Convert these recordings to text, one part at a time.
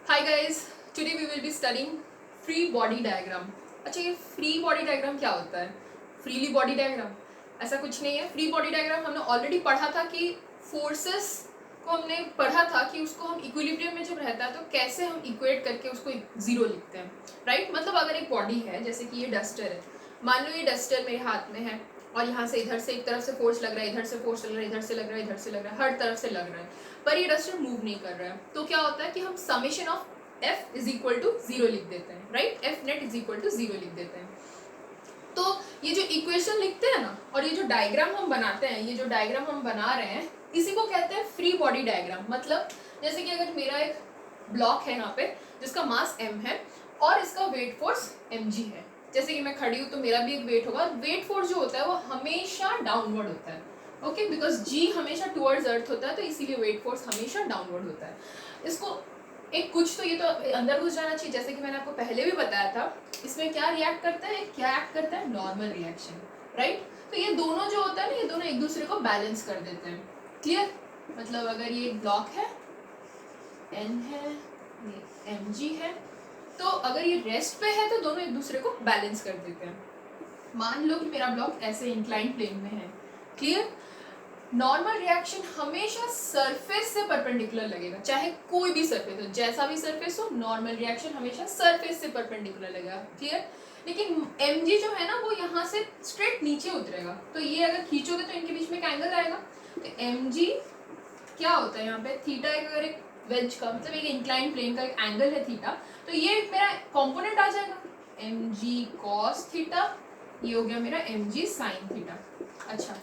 Hi guys, today we will be studying free body diagram. अच्छा ये free body diagram क्या होता है? Freely body diagram ऐसा कुछ नहीं है. Free body diagram हमने already पढ़ा था कि forces को हमने पढ़ा था कि उसको हम इक्विलिब्रियम में जब रहता है तो कैसे हम इक्वेट करके उसको जीरो लिखते हैं, राइट? मतलब अगर एक बॉडी है, जैसे कि ये डस्टर है, मान लो ये डस्टर मेरे हाथ में है और यहाँ से इधर से एक तरफ से फोर्स लग रहा है, इधर से फोर्स लग रहा है, इधर से लग रहा है, इधर से लग रहा है, हर तरफ से लग रहा है, पर ये डस्टर मूव नहीं कर रहा है. तो क्या होता है कि हम summation of F is equal to zero लिख देते हैं, right? F net is equal to zero लिख देते हैं. तो ये जो इक्वेशन लिखते हैं ना, और ये जो डायग्राम हम बनाते हैं, ये जो डायग्राम हम बना रहे हैं, इसी को कहते हैं फ्री बॉडी डायग्राम. मतलब जैसे कि अगर मेरा एक ब्लॉक है यहाँ पे जिसका मास m है और इसका वेट फोर्स mg है, जैसे कि मैं खड़ी हूँ तो मेरा भी एक वेट होगा, और वेट फोर्स जो होता है वो हमेशा डाउनवर्ड होता है, ओके? बिकॉज g हमेशा टुवर्ड्स अर्थ होता है, तो इसीलिए वेट फोर्स हमेशा डाउनवर्ड होता है. इसको एक कुछ तो ये तो अंदर घुस जाना चाहिए, जैसे कि मैंने आपको पहले भी बताया था. इसमें क्या रिएक्ट करता है, क्या एक्ट करता है? Normal reaction, right? तो ये दोनों जो होता है ना, ये दोनों एक दूसरे को बैलेंस कर देते हैं. क्लियर? मतलब अगर ये ब्लॉक है, n है, ये mg है, तो अगर ये रेस्ट पे है तो दोनों एक दूसरे को बैलेंस कर देते हैं. मान लो कि मेरा ब्लॉक ऐसे इंक्लाइन प्लेन में है. क्लियर? नॉर्मल रिएक्शन हमेशा सरफेस से परपेंडिकुलर लगेगा, चाहे कोई भी सरफेस हो, जैसा भी सरफेस हो, नॉर्मल रिएक्शन हमेशा सरफेस से परपेंडिकुलर लगेगा. क्लियर? लेकिन mg जो है ना, वो यहाँ से स्ट्रेट नीचे उतरेगा, तो ये अगर खींचोगे तो इनके बीच में एक एंगल आएगा. तो mg क्या होता है यहाँ पे? थीटा. अगर एक वेज का मतलब एक इंक्लाइन प्लेन का एक एंगल है थीटा, तो ये मेरा कंपोनेंट आ जाएगा mg cos थीटा, ये हो गया मेरा mg sin थीटा. अच्छा,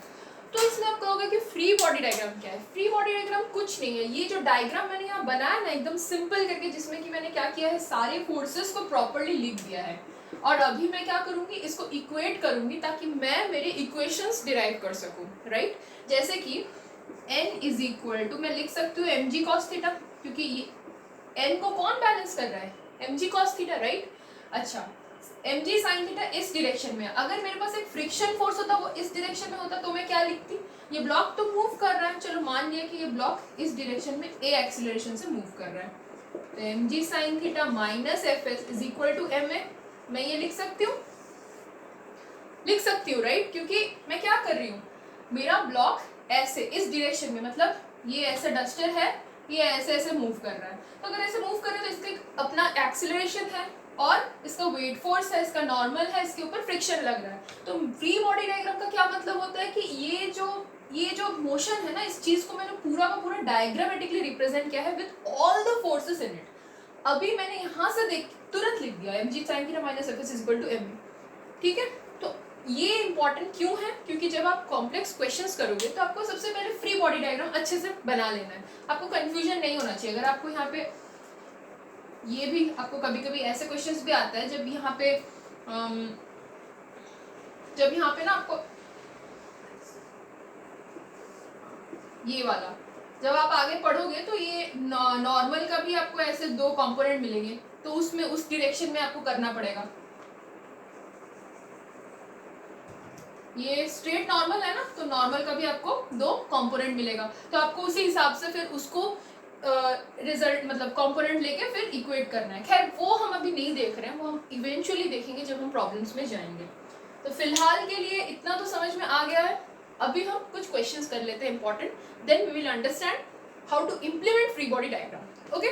तो इसमें आप कहोगे कि फ्री बॉडी डायग्राम क्या है? फ्री बॉडी डायग्राम कुछ नहीं है. ये जो डायग्राम मैंने यहाँ बनाया ना, एकदम सिंपल करके, जिसमें कि मैंने क्या किया है, सारे फोर्सेस को प्रॉपर्ली लिख दिया है. और अभी मैं क्या करूँगी, इसको इक्वेट करूँगी ताकि मैं मेरे इक्वेशंस डिराइव कर सकूँ, राइट? जैसे कि n इज इक्वल टू, मैं लिख सकती हूँ mg cos थीटा, क्योंकि ये n को कौन बैलेंस कर रहा है? mg cos theta, right? अच्छा, mg sin थीटा इस डायरेक्शन में. अगर मेरे पास एक फ्रिक्शन फोर्स होता, वो इस डायरेक्शन में होता, तो मैं क्या लिखती? ये ब्लॉक तो मूव कर रहा है, चलो मान लिया कि ये ब्लॉक इस डायरेक्शन में a एक्सीलरेशन से मूव कर रहा है, तो mg sin theta minus fs is equal to ma. मैं ये लिख सकती हूँ, राइट? क्योंकि मैं क्या कर रही हूँ, मेरा ब्लॉक ऐसे इस डायरेक्शन में, मतलब ये ऐसे डस्टर है, ये ऐसे ऐसे मूव कर रहा है, तो अगर ऐसे मूव कर रहा है तो इसका अपना एक्सीलरेशन है और इसका वेट फोर्स है, इसका नॉर्मल है, इसके ऊपर फ्रिक्शन लग रहा है. तो फ्री बॉडी डायग्राम का क्या मतलब होता है कि ये जो मोशन है ना, इस चीज को मैंने पूरा का पूरा डायग्रामेटिकली रिप्रेजेंट किया है with all the forces in it. अभी मैंने यहाँ से देख तुरंत लिख दिया mg sin theta minus fs is equal to ma. ठीक है? तो ये इंपॉर्टेंट क्यों है? क्योंकि जब आप कॉम्प्लेक्स क्वेश्चंस करोगे तो आपको सबसे पहले फ्री बॉडी डायग्राम अच्छे से बना लेना है. आपको कंफ्यूजन नहीं होना चाहिए. अगर आपको यहाँ पे ये भी, आपको कभी कभी ऐसे क्वेश्चंस भी आता है जब यहाँ पे ना आपको ये वाला, जब आप आगे पढ़ोगे तो ये नॉर्मल का भी आपको ऐसे दो कंपोनेंट मिलेंगे, तो उसमें उस डायरेक्शन में आपको करना पड़ेगा. ये स्ट्रेट नॉर्मल है ना, तो नॉर्मल का भी आपको दो कंपोनेंट मिलेगा, तो आपको उसी हिसाब से फिर उसको रिजल्ट मतलब कंपोनेंट लेके फिर इक्वेट करना है. खैर वो हम अभी नहीं देख रहे हैं, वो हम इवेंचुअली देखेंगे जब हम प्रॉब्लम्स में जाएंगे. तो फिलहाल के लिए इतना तो समझ में आ गया है. अभी हम कुछ क्वेश्चंस कर लेते हैं important, then we will understand how to implement free body diagram. Okay?